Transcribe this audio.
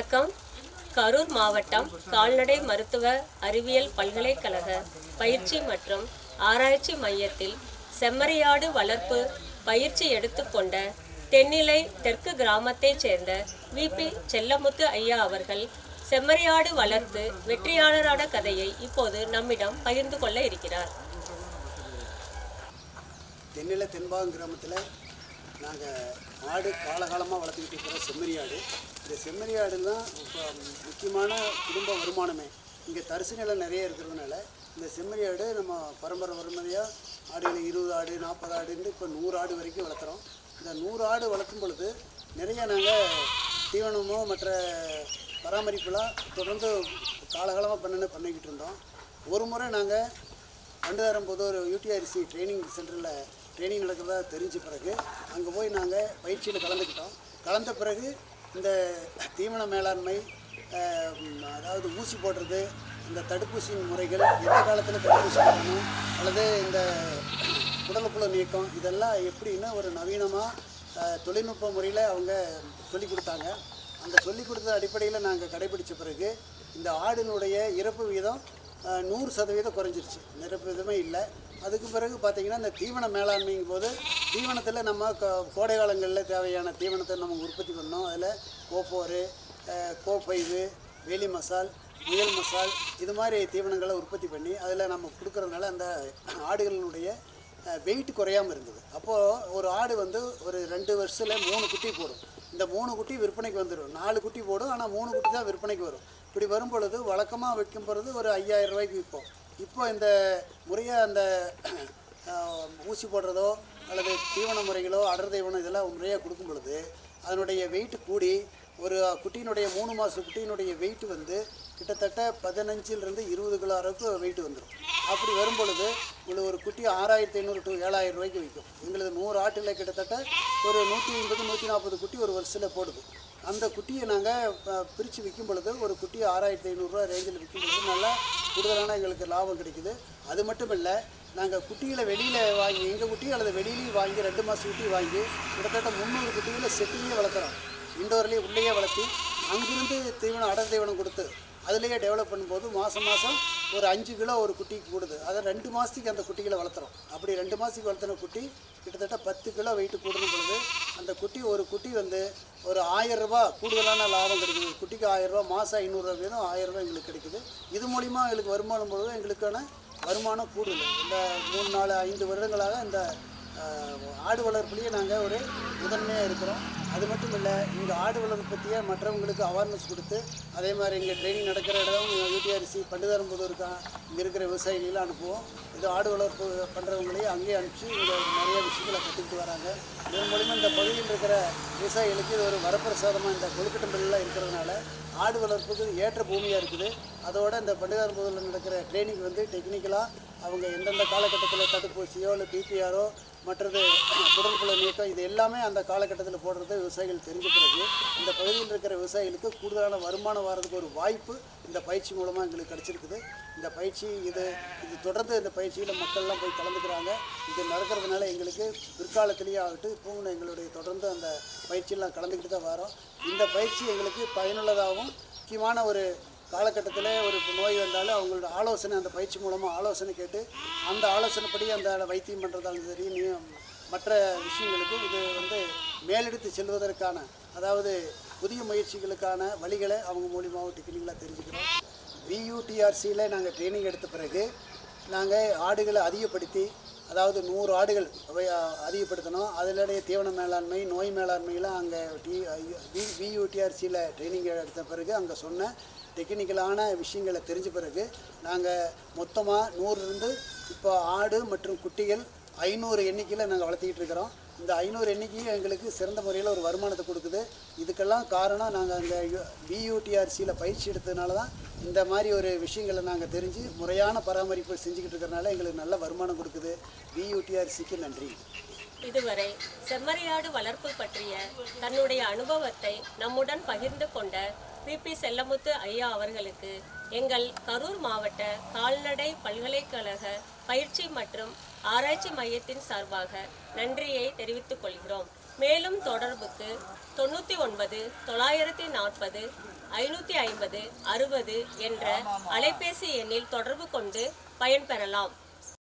வணக்கம். கரூர் மாவட்டம் கால்நடை மருத்துவ அறிவியல் பல்கலைக்கழக பயிற்சி மற்றும் ஆராய்ச்சி மையத்தில் செம்மறியாடு வளர்ப்பு பயிற்சி எடுத்துக்கொண்ட தென்னிலை தெற்கு கிராமத்தைச் சேர்ந்த விபி செல்லமுத்து ஐயா அவர்கள் செம்மறியாடு வளர்த்து வெற்றியாளரான கதையை இப்போது நம்மிடம் பகிர்ந்து கொள்ள இருக்கிறார். தென்னிலை தென்பாகம் கிராமத்தில் நாங்கள் ஆடு காலகாலமாக வளர்த்துக்கிட்டு இருக்கிறோம். செம்மறியாடு. இந்த செம்மறியாடு தான் இப்போ முக்கியமான குடும்ப வருமானமே. இங்கே தரிசு நிலம் நிறைய இருக்கிறதுனால இந்த செம்மறியாடு நம்ம பரம்பரை வருமதியாக ஆடுகளை 20 ஆடு 40 ஆடுன்னு இப்போ 100 ஆடு வரைக்கும் வளர்த்துறோம். இந்த 100 ஆடு வளர்க்கும் பொழுது நிறைய நாங்கள் தீவனமோ மற்ற பராமரிப்புலாம் தொடர்ந்து காலகாலமாக பண்ணிக்கிட்டு இருந்தோம். ஒரு முறை நாங்கள் பண்டுதாரம் போது ஒரு UTRC ட்ரைனிங் சென்டரில் ட்ரைனிங் நடக்கிறதா தெரிஞ்ச பிறகு அங்கே போய் நாங்கள் பயிற்சியில் கலந்துக்கிட்டோம். கலந்த பிறகு இந்த தீவன மேலாண்மை, அதாவது ஊசி போடுறது, இந்த தடுப்பூசியின் முறைகள், எந்த காலத்தில் தடுப்பூசி போடணும், அல்லது இந்த உடலுக்குள்ள நீக்கம், இதெல்லாம் எப்படின்னு ஒரு நவீனமாக தொழில்நுட்ப முறையில் அவங்க சொல்லிக் கொடுத்தாங்க. அந்த சொல்லிக் கொடுத்த அடிப்படையில் நாங்கள் கடைபிடித்த பிறகு இந்த ஆடினுடைய இறப்பு விகிதம் 100% குறைஞ்சிருச்சு. இறப்பு விதமே இல்லை. அதுக்கு பிறகு பார்த்திங்கன்னா இந்த தீவன மேலாண்மைங்கும் போது தீவனத்தில் நம்ம கோடை காலங்களில் தேவையான தீவனத்தை நம்ம உற்பத்தி பண்ணோம். அதில் கோப்போர், கோப்பைவு, வேலி மசால், முயல் மசால், இது மாதிரி தீவனங்களை உற்பத்தி பண்ணி அதில் நம்ம கொடுக்குறதுனால அந்த ஆடுகளினுடைய வெயிட் குறையாமல் இருந்தது. அப்போது ஒரு ஆடு வந்து ஒரு 2 வருஷத்தில் 3 குட்டி போடும். இந்த 3 குட்டி விற்பனைக்கு வந்துடும். 4 குட்டி போடும், ஆனால் 3 குட்டி தான் விற்பனைக்கு வரும். இப்படி வரும் பொழுது வழக்கமாக வைக்கும் பொழுது ஒரு 5000 ரூபாய்க்கு விற்போம். இப்போ இந்த முறையாக அந்த ஊசி போடுறதோ அல்லது தீவன முறைகளோ அடர் தீவனம் இதெல்லாம் முறையாக கொடுக்கும் பொழுது அதனுடைய வெயிட் கூடி ஒரு குட்டியினுடைய 3 மாத குட்டியினுடைய வெயிட் வந்து கிட்டத்தட்ட 15லிருந்து 20 கிலோ அளவுக்கு வெயிட் வந்துடும். அப்படி வரும் பொழுது உங்களுக்கு ஒரு குட்டி 6500 to 7000 ரூபாய்க்கு விற்கும். எங்களுக்கு 100 ஆட்டில் கிட்டத்தட்ட ஒரு 180-140 குட்டி ஒரு வருஷத்தில் போடுது. அந்த குட்டியை நாங்கள் பிரித்து விற்கும் பொழுது ஒரு குட்டி 6500 ரேஞ்சில் விற்கும் பொழுது நல்லா கூடுதலான எங்களுக்கு லாபம் கிடைக்குது. அது மட்டும் இல்லை, நாங்கள் குட்டிகளை வெளியில் வாங்கி எங்கள் குட்டி அல்லது வெளியிலையும் வாங்கி 2 மாத குட்டி வாங்கி கிட்டத்தட்ட 300 குட்டிகளை செட்டிலேயே வளர்க்குறோம். இண்டோர்லேயே உள்ளேயே வளர்த்தி அங்கிருந்து தீவனம் அடர் தீவனம் கொடுத்து அதிலேயே டெவலப் பண்ணும்போது மாதம் ஒரு 5 கிலோ ஒரு குட்டிக்கு கூடுது. அதை 2 மாதத்துக்கு அந்த குட்டிகளை வளர்த்துறோம். அப்படி 2 மாதத்துக்கு வளர்த்துன குட்டி கிட்டத்தட்ட 10 கிலோ வெயிட்டு கூடுதும் பொழுது அந்த குட்டி ஒரு குட்டி வந்து ஒரு 1000 ரூபா கூடுதலான லாபம் கிடைக்குது. குட்டிக்கு 1000 ரூபா, மாதம் 500 ரூபா, 1000 ரூபா எங்களுக்கு கிடைக்குது. இது மூலிமா எங்களுக்கு வருமானம் பொழுது எங்களுக்கான வருமானம் கூடுது. இந்த 3, 4, 5 வருடங்களாக இந்த ஆடு வளர்ப்புலேயே நாங்கள் ஒரு முதன்மையாக இருக்கிறோம். அது மட்டும் இல்லை, இங்கே ஆடு வளர்ப்பு பற்றிய மற்றவங்களுக்கு அவேர்னஸ் கொடுத்து அதே மாதிரி இங்கே ட்ரைனிங் நடக்கிற இடம் UTRC பண்டுதாரம் போது இங்கே இருக்கிற விவசாயிகளெலாம் அனுப்புவோம். இது ஆடு வளர்ப்பு பண்ணுறவங்களையும் அங்கேயே அனுப்பிச்சு இங்கே நிறைய விஷயங்களை கற்றுக்கிட்டு வராங்க. இதன் மூலிமா இந்த பகுதியில் இருக்கிற விவசாயிகளுக்கு இது ஒரு வரப்பிரசாதமாக இந்த கொழுக்கட்டம்பள்ளிலாம் இருக்கிறதுனால ஆடு வளர்ப்புக்கு ஏற்ற பூமியாக இருக்குது. அதோட இந்த பண்டுதாரம் போதில் நடக்கிற ட்ரைனிங் வந்து டெக்னிக்கலாக அவங்க எந்தெந்த காலகட்டத்தில் தடுப்பூசியோ இல்லை PPRஓ மற்றது குடல்குள்ள நீக்கம் இது எல்லாமே அந்த காலகட்டத்தில் போடுறது விவசாயிகள் தெரிஞ்ச பிறகு இந்த பகுதியில் இருக்கிற விவசாயிகளுக்கு கூடுதலான வருமானம் வர்றதுக்கு ஒரு வாய்ப்பு இந்த பயிற்சி மூலமாக எங்களுக்கு கிடச்சிருக்குது. இந்த பயிற்சி இது தொடர்ந்து இந்த பயிற்சியில் மக்கள்லாம் போய் கலந்துக்கிறாங்க. இது நடக்கிறதுனால எங்களுக்கு பிற்காலத்திலேயே ஆகட்டும் இப்போவும் எங்களுடைய தொடர்ந்து அந்த பயிற்சியெல்லாம் கலந்துக்கிட்டு தான் வரோம். இந்த பயிற்சி எங்களுக்கு பயனுள்ளதாகவும் முக்கியமான ஒரு காலகட்டத்தில் ஒரு நோய் வந்தாலும் அவங்களோட ஆலோசனை அந்த பயிற்சி மூலமாக ஆலோசனை கேட்டு அந்த ஆலோசனைப்படி அந்த வைத்தியம் பண்ணுறதாலும் சரி மற்ற விஷயங்களுக்கு இது வந்து மேலெடுத்து செல்வதற்கான அதாவது புதிய முயற்சிகளுக்கான வழிகளை அவங்க மூலியமாக டெக்னிக்கலாக தெரிஞ்சுக்கிறோம். VUTRCயில் நாங்கள் ட்ரைனிங் எடுத்த பிறகு நாங்கள் ஆடுகளை அதிகப்படுத்தி அதாவது 100 ஆடுகள் அதிகப்படுத்தணும். அதிலுடைய தீவன மேலாண்மை, நோய் மேலாண்மையெல்லாம் அங்கே VUTRCயில் ட்ரைனிங் எடுத்த பிறகு அங்கே சொன்ன டெக்னிக்கலான விஷயங்களை தெரிஞ்ச பிறகு நாங்கள் மொத்தமாக 100லிருந்து இப்போ ஆடு மற்றும் குட்டிகள் 500 எண்ணிக்கையில் நாங்கள் வளர்த்திக்கிட்டு இருக்கிறோம். இந்த 500 எண்ணிக்கையும் எங்களுக்கு சிறந்த முறையில் ஒரு வருமானத்தை கொடுக்குது. இதுக்கெல்லாம் காரணம் நாங்கள் அங்கே VUTRCயில் பயிற்சி எடுத்ததுனால தான் இந்த மாதிரி ஒரு விஷயங்களை நாங்கள் தெரிஞ்சு முறையான பராமரிப்பு செஞ்சுக்கிட்டு இருக்கிறனால எங்களுக்கு நல்ல வருமானம் கொடுக்குது. VUTRCக்கு நன்றி. இதுவரை செம்மறியாடு வளர்ப்பு பற்றிய தன்னுடைய அனுபவத்தை நம்முடன் பகிர்ந்து கொண்ட விபி செல்லமுத்து ஐயா அவர்களுக்கு எங்கள் கரூர் மாவட்ட கால்நடை பல்கலைக்கழக பயிற்சி மற்றும் ஆராய்ச்சி மையத்தின் சார்பாக நன்றியை தெரிவித்துக் கொள்கிறோம். மேலும் தொடர்புக்கு 99 940 550 60 என்ற அலைபேசி எண்ணில் தொடர்பு கொண்டு பயன்பெறலாம்.